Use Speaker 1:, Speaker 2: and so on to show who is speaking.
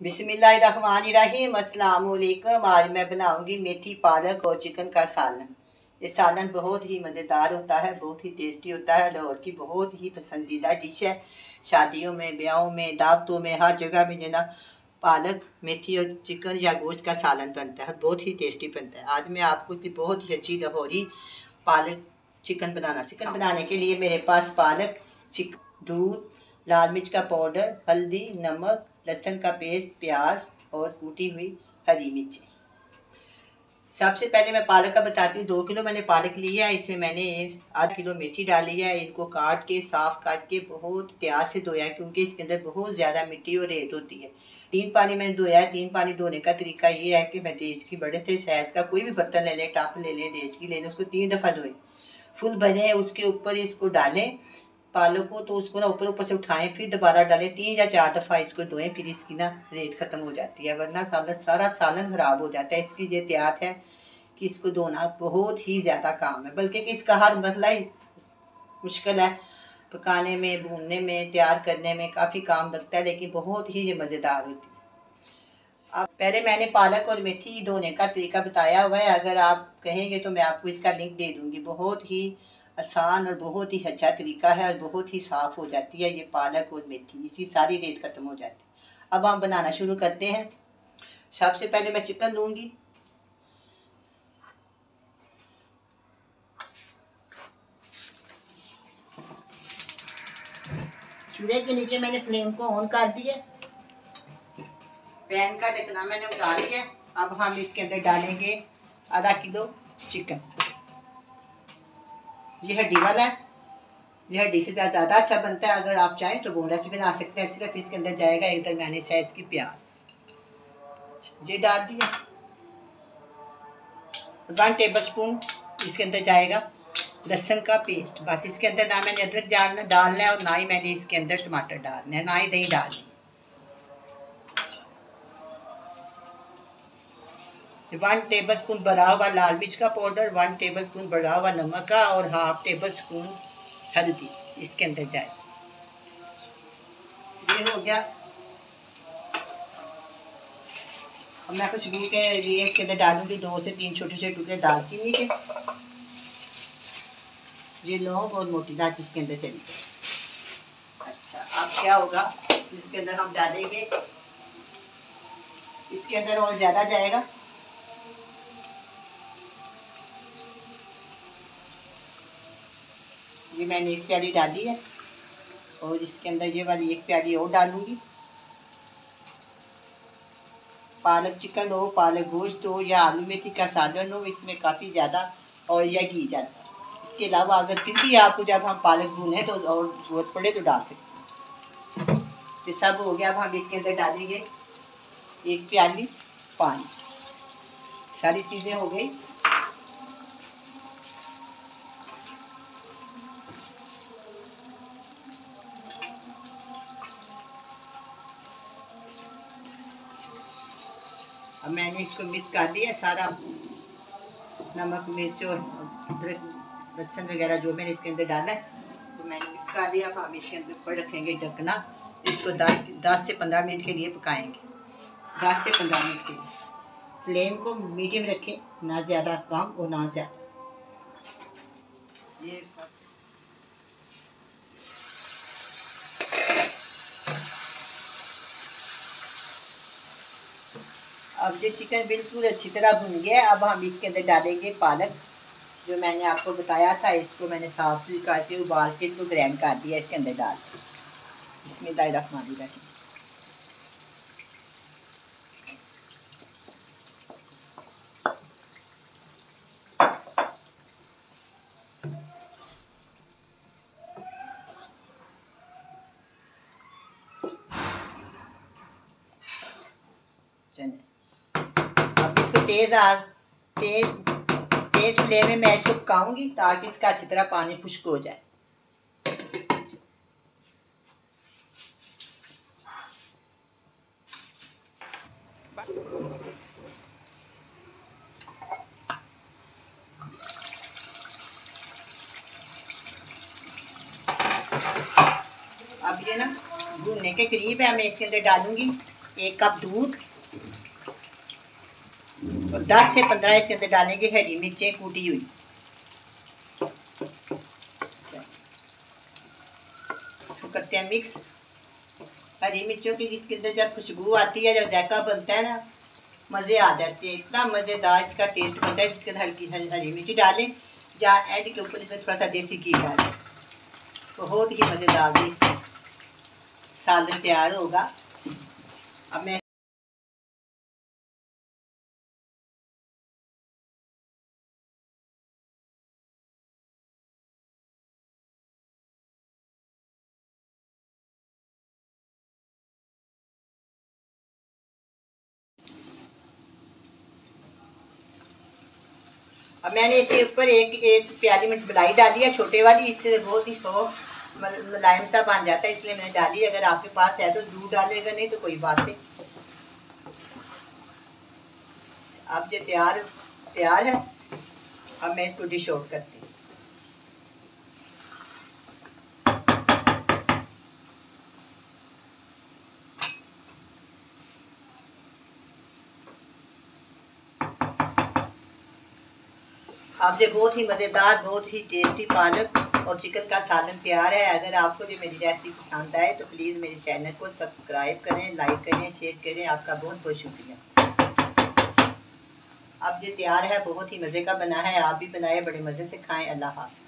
Speaker 1: बिस्मिल्लाहिर्रहमानिर्रहीम। अस्सलाम वालेकुम। आज मैं बनाऊंगी मेथी पालक और चिकन का सालन। ये सालन बहुत ही मज़ेदार होता है, बहुत ही टेस्टी होता है। लाहौर की बहुत ही पसंदीदा डिश है। शादियों में, ब्याहों में, दावतों में, हर जगह में जना पालक, मेथी और चिकन या गोश्त का सालन बनता है, बहुत ही टेस्टी बनता है। आज मैं आपको की बहुत ही अच्छी लाहौरी पालक चिकन बनाने के लिए मेरे पास पालक, चिकन, दूध, लाल मिर्च का पाउडर, हल्दी, नमक, लहसुन का पेस्ट, प्याज और कूटी हुई हरी मिर्ची। सबसे पहले मैं पालक का बताती हूँ। 2 किलो मैंने पालक लिया है। इसमें मैंने आधा किलो मेथी डाली है। इनको काट के साफ करके बहुत प्याज से धोया है, क्योंकि इसके अंदर बहुत ज़्यादा मिट्टी और रेत होती है। 3 पानी मैंने धोया है। 3 पानी धोने का तरीका ये है कि मैं देश की बड़े से साइज़ का कोई भी बर्तन ले लें, टप ले लें, देश की ले लें, उसको 3 दफ़ा धोएं, फुल भरें, उसके ऊपर इसको डालें पालक को, तो उसको ना ऊपर ऊपर से उठाएं, फिर दोबारा डालें, 3 या 4 दफ़ा इसको धोएं, फिर इसकी ना रेत ख़त्म हो जाती है, वरना सारा सालन ख़राब हो जाता है। इसकी ये एहतियात है कि इसको धोना बहुत ही ज़्यादा काम है, बल्कि कि इसका हर मसला ही मुश्किल है। पकाने में, भूनने में, तैयार करने में काफ़ी काम लगता है, लेकिन बहुत ही ये मज़ेदार होती है। अब पहले मैंने पालक और मेथी धोने का तरीका बताया हुआ है। अगर आप कहेंगे तो मैं आपको इसका लिंक दे दूँगी। बहुत ही आसान और बहुत ही अच्छा तरीका है और बहुत ही साफ़ हो जाती है ये पालक और मेथी, इसकी सारी रेत ख़त्म हो जाती है। अब हम बनाना शुरू करते हैं। सबसे पहले मैं चिकन लूँगी। चूल्हे के नीचे मैंने फ्लेम को ऑन कर दिया। पैन का ढक्कना मैंने उतार लिया। अब हम इसके अंदर डालेंगे आधा किलो चिकन। ये हड्डी वाला है। ये हड्डी से ज़्यादा अच्छा बनता है। अगर आप चाहें तो बोनलेस भी बना सकते हैं। सिर्फ इसके अंदर जाएगा एक दरमियाने साइज की प्याज, ये डाल दिया। 1 टेबल स्पून इसके अंदर जाएगा लहसुन का पेस्ट। बस इसके अंदर ना मैंने अदरक डालना है और ना ही मैंने इसके अंदर टमाटर डालना है, ना ही दही डालनी। 1 टेबल स्पून भरा हुआ लाल मिर्च का पाउडर, 1 टेबल स्पून भरा हुआ नमक का और 1/2 टेबल स्पून हल्दी इसके अंदर जाए। ये हो गया। अब मैं खुशबू के लिए इसके अंदर डालूंगी 2 से 3 छोटे छोटे टुकड़े दालचीनी के। ये लौंग और मोटी इलायची इसके अंदर चली गई। अच्छा, अब क्या होगा, इसके अंदर हम डालेंगे, इसके अंदर और ज़्यादा जाएगा। ये मैंने 1 प्याली डाली है और इसके अंदर ये वाली 1 प्याली और डालूंगी। पालक चिकन हो, पालक गोश्त हो या आलू मेथी का सालन हो, इसमें काफ़ी ज़्यादा ऑयल या घी जाता है। इसके अलावा अगर फिर भी आपको जब हम पालक भूने तो और ज़रूरत पड़े तो डाल सकते हैं। ये सब हो गया। अब हम इसके अंदर डालेंगे 1 प्याली पानी। सारी चीज़ें हो गई। अब मैंने इसको मिक्स कर दिया सारा, नमक, मिर्च और अदरक, लहसुन वगैरह जो मैंने इसके अंदर डाला है तो मैंने मिक्स कर दिया। अब हम इसके अंदर ऊपर रखेंगे ढकना। इसको 10 से 15 मिनट के लिए पकाएंगे। 10 से 15 मिनट के लिए। फ्लेम को मीडियम रखें, ना ज़्यादा कम और ना ज़्यादा। ये अब ये चिकन बिल्कुल अच्छी तरह भुन गया है। अब हम इसके अंदर डालेंगे पालक, जो मैंने आपको बताया था। इसको मैंने साफ सुथरी करके उबाल के इसको ग्राइंड कर दिया, इसके अंदर डाल के। बिस्मिल्लाहिर्रहमानिर्रहीम। अब इसको तेज फ्लेम में मैं इसको पकाऊंगी ताकि इसका अच्छी तरह पानी खुश्क हो जाए। अब ये ना भूनने के करीब है, मैं इसके अंदर डालूंगी 1 कप दूध और 10 से 15 इसके अंदर डालेंगे हरी मिर्चें कूटी हुई। इसको करते हैं मिक्स। हरी मिर्चों की इसके अंदर जब खुशबू आती है, जब जायका बनता है ना, मज़े आ जाते हैं। इतना मज़ेदार इसका टेस्ट बनता है। जिसके अंदर हल्की हरी मिर्ची डालें या एंड के ऊपर इसमें थोड़ा सा देसी घी डालें, बहुत ही मज़ेदार भी सालन तैयार होगा। अब मैं मैंने इसके ऊपर एक प्याली मलाई डाली है, छोटे वाली। इससे बहुत ही सॉफ्ट मुलायम सा बन जाता है, इसलिए मैंने डाली। अगर आपके पास है तो दूध डालेगा, नहीं तो कोई बात नहीं। अब जो तैयार है, अब मैं इसको डिश आउट करती हूँ। अब जो बहुत ही मज़ेदार, बहुत ही टेस्टी पालक और चिकन का सालन तैयार है। अगर आपको जो मेरी रेसिपी पसंद आए तो प्लीज़ मेरे चैनल को सब्सक्राइब करें, लाइक करें, शेयर करें। आपका बहुत बहुत शुक्रिया। अब जो तैयार है बहुत ही मज़े का बना है, आप भी बनाए, बड़े मज़े से खाएं। अल्लाह हाफ़िज़।